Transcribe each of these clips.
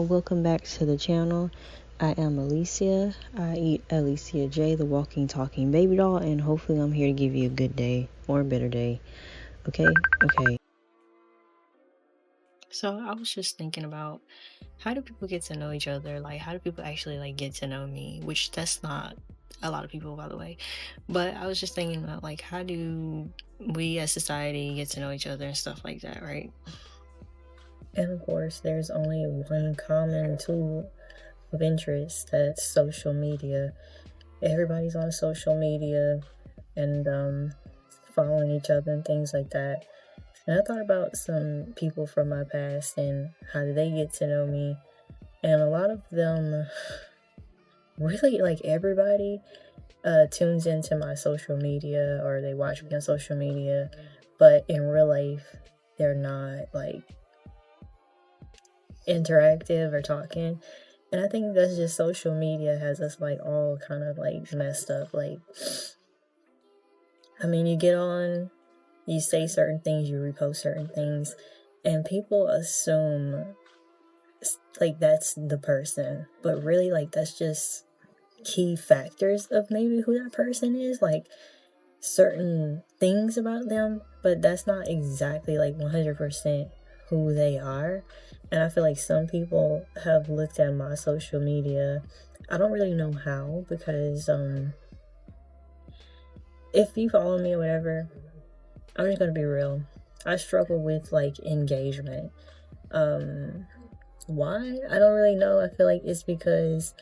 welcome back to the channel. I am Allicia. I eat Allicia J, the walking, talking baby doll, and hopefully I'm here to give you a good day or a better day. Okay? So I was just thinking about, how do people get to know each other? Like, how do people actually like get to know me? Which that's not a lot of people, by the way. But I was just thinking about, like, how do we as society get to know each other and stuff like that, right? And of course, there's only one common tool of interest, that's social media. Everybody's on social media and following each other and things like that. And I thought about some people from my past and how did they get to know me. And a lot of them, really, like everybody, tunes into my social media or they watch me on social media, but in real life, they're not like interactive or talking. And I think that's just social media has us like all kind of like messed up. Like, I mean, you get on, you say certain things, you repost certain things, and people assume like that's the person, but really, like, that's just key factors of maybe who that person is, like certain things about them, but that's not exactly like 100% who they are. And I feel like some people have looked at my social media. I don't really know how, because if you follow me or whatever, I'm just gonna be real. I struggle with like engagement. Why? I don't really know. I feel like it's because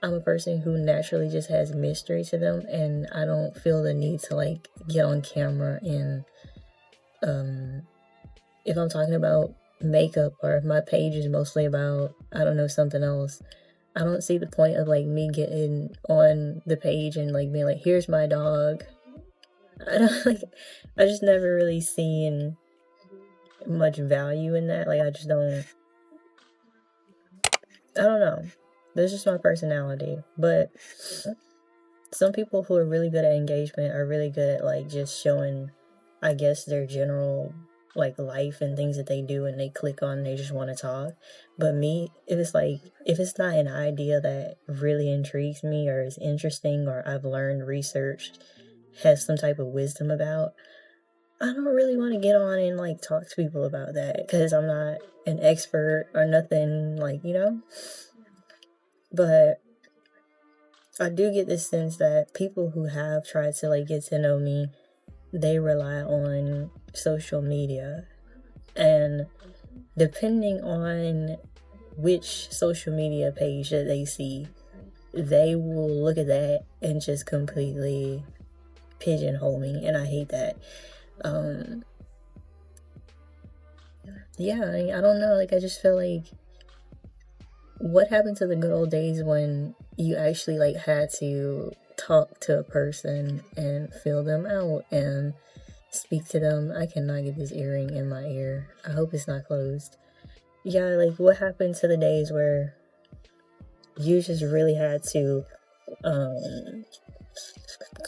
I'm a person who naturally just has mystery to them, and I don't feel the need to like get on camera and if I'm talking about makeup or if my page is mostly about, I don't know, something else, I don't see the point of like me getting on the page and like being like, here's my dog. I don't like, I just never really seen much value in that. Like, I just don't, I don't know. That's just my personality. But some people who are really good at engagement are really good at like just showing, I guess, their general like life and things that they do, and they click on, they just want to talk. But me, if it's not an idea that really intrigues me or is interesting or I've learned, researched, has some type of wisdom about, I don't really want to get on and like talk to people about that, because I'm not an expert or nothing, like, you know. But I do get this sense that people who have tried to like get to know me, they rely on social media. And depending on which social media page that they see, they will look at that and just completely pigeonhole me. And I hate that. Yeah, I don't know. Like, I just feel like, what happened to the good old days when you actually like had to talk to a person and feel them out and speak to them? I cannot get this earring in my ear. I hope it's not closed. Yeah, like, what happened to the days where you just really had to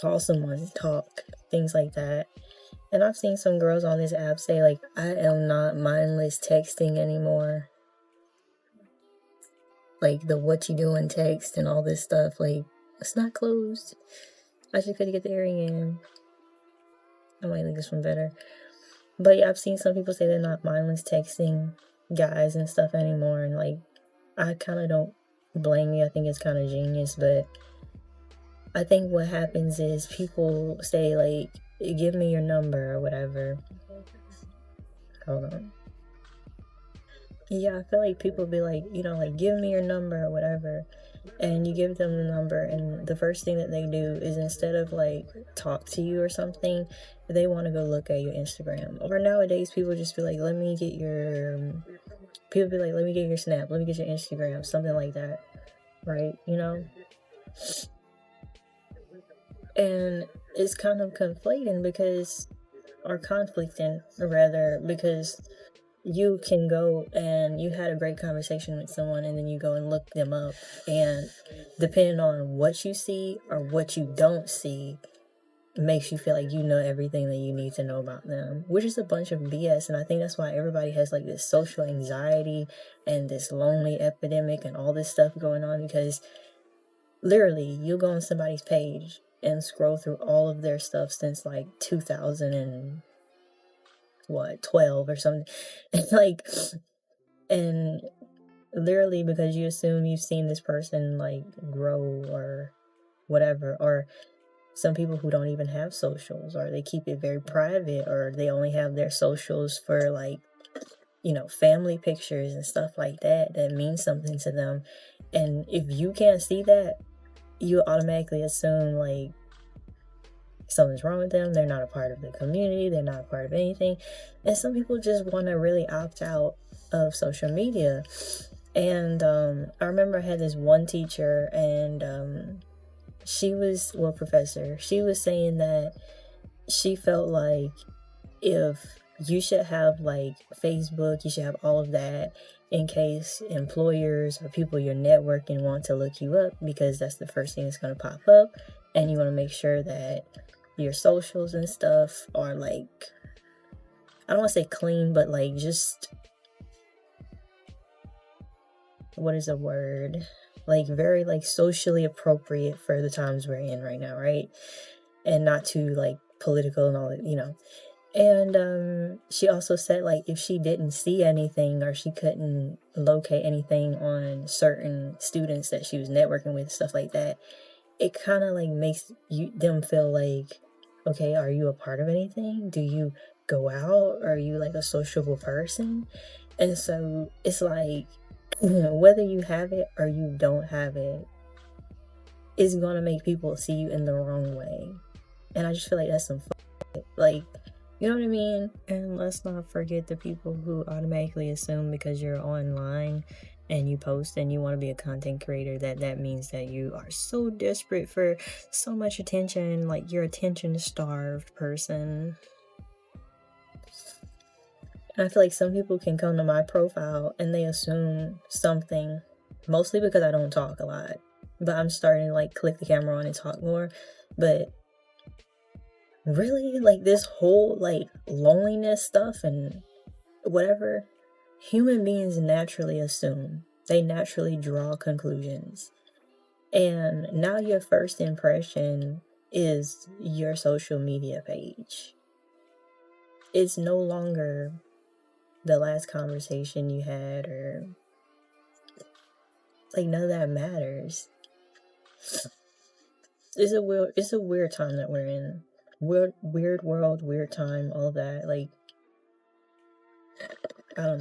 call someone, talk, things like that? And I've seen some girls on this app say like, I am not mindless texting anymore. Like the what you doing text and all this stuff, like, it's not closed. I just couldn't get the earring in. I might like this one better. But yeah, I've seen some people say they're not mindless texting guys and stuff anymore, and like, I kind of don't blame you. I think it's kind of genius, but I think what happens is people say like, give me your number or whatever. Hold on. Yeah, I feel like people be like, you know, like, give me your number or whatever. And you give them the number, and the first thing that they do is, instead of like talk to you or something, they want to go look at your Instagram. Or nowadays, people just be like, let me get your Snap, let me get your Instagram, something like that, right? You know? And it's kind of conflating because, or conflicting rather, because you can go and you had a great conversation with someone, and then you go and look them up, and depending on what you see or what you don't see, makes you feel like you know everything that you need to know about them, which is a bunch of BS. And I think that's why everybody has like this social anxiety and this lonely epidemic and all this stuff going on, because literally you'll go on somebody's page and scroll through all of their stuff since like 2012 or something. It's like, and literally because you assume you've seen this person like grow or whatever, or some people who don't even have socials, or they keep it very private, or they only have their socials for like, you know, family pictures and stuff like that that means something to them. And if you can't see that, you automatically assume like something's wrong with them, they're not a part of the community, they're not a part of anything. And some people just want to really opt out of social media. And I remember I had this one teacher, and she was, well, professor, she was saying that she felt like if you should have like Facebook, you should have all of that in case employers or people you're networking want to look you up, because that's the first thing that's going to pop up. And you want to make sure that your socials and stuff are like, I don't want to say clean, but like just, what is a word? Like very like socially appropriate for the times we're in right now, right? And not too like political and all that, you know. And she also said like if she didn't see anything or she couldn't locate anything on certain students that she was networking with, stuff like that, it kind of like makes them feel like, okay, are you a part of anything? Do you go out? Are you like a sociable person? And so it's like, whether you have it or you don't have it, it's gonna make people see you in the wrong way. And I just feel like that's some like, you know what I mean? And let's not forget the people who automatically assume because you're online and you post and you want to be a content creator, that means that you are so desperate for so much attention, like you're attention starved person. And I feel like some people can come to my profile and they assume something, mostly because I don't talk a lot, but I'm starting to like click the camera on and talk more. But really, like this whole like loneliness stuff and whatever, human beings naturally assume, they naturally draw conclusions. And now your first impression is your social media page. It's no longer the last conversation you had, or like none of that matters. It's a weird time that we're in. Weird world, weird time, all that. Like, I don't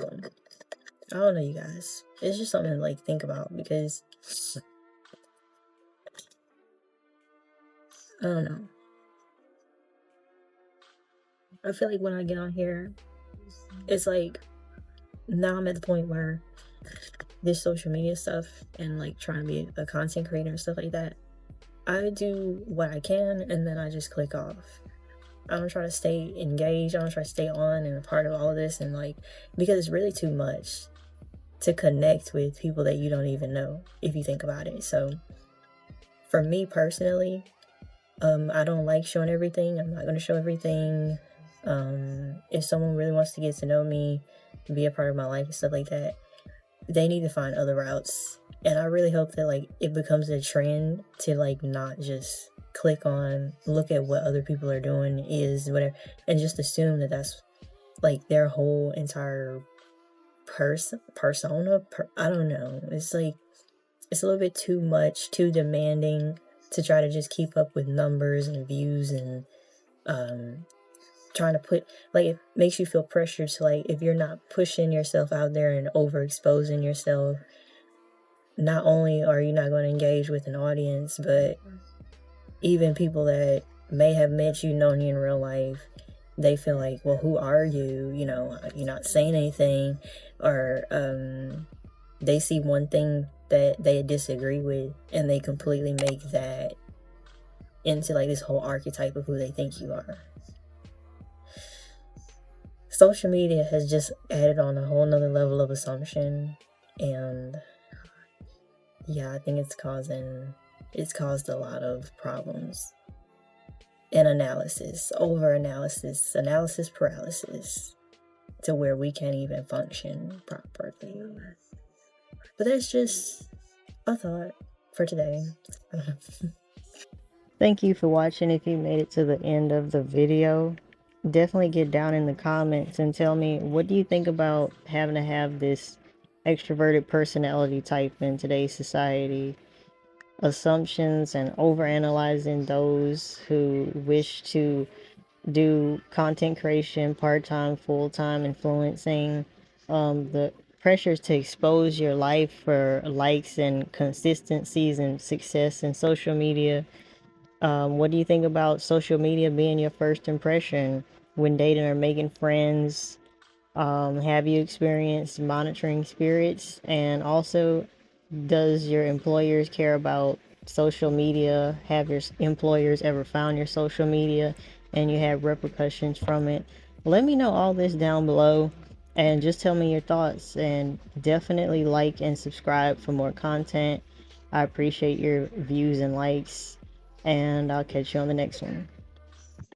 know, you guys. It's just something to like think about, because I don't know. I feel like when I get on here, it's like now I'm at the point where this social media stuff and like trying to be a content creator and stuff like that, I do what I can and then I just click off. I don't try to stay engaged. I don't try to stay on and a part of all of this, and like, because it's really too much to connect with people that you don't even know, if you think about it. So for me personally, I don't like showing everything. I'm not going to show everything. If someone really wants to get to know me, be a part of my life and stuff like that, they need to find other routes. And I really hope that like it becomes a trend to like not just click on, look at what other people are doing, is whatever, and just assume that that's like their whole entire persona. I don't know. It's like, it's a little bit too much, too demanding to try to just keep up with numbers and views, and trying to put, like, it makes you feel pressured to, like, if you're not pushing yourself out there and overexposing yourself, not only are you not going to engage with an audience, but even people that may have met you, known you in real life, they feel like, well, who are you? You know, you're not saying anything. Or they see one thing that they disagree with and they completely make that into like this whole archetype of who they think you are. Social media has just added on a whole nother level of assumption, and yeah, I think it's caused a lot of problems. and analysis, over analysis, analysis paralysis, to where we can't even function properly. But that's just a thought for today. Thank you for watching. If you made it to the end of the video, definitely get down in the comments and tell me, what do you think about having to have this extroverted personality type in today's society? Assumptions and overanalyzing those who wish to do content creation part-time, full-time, influencing, the pressures to expose your life for likes and consistencies and success in social media. What do you think about social media being your first impression when dating or making friends? Have you experienced monitoring spirits? And also, does your employers care about social media? Have your employers ever found your social media and you have repercussions from it? Let me know all this down below and just tell me your thoughts, and definitely like and subscribe for more content. I appreciate your views and likes, and I'll catch you on the next one.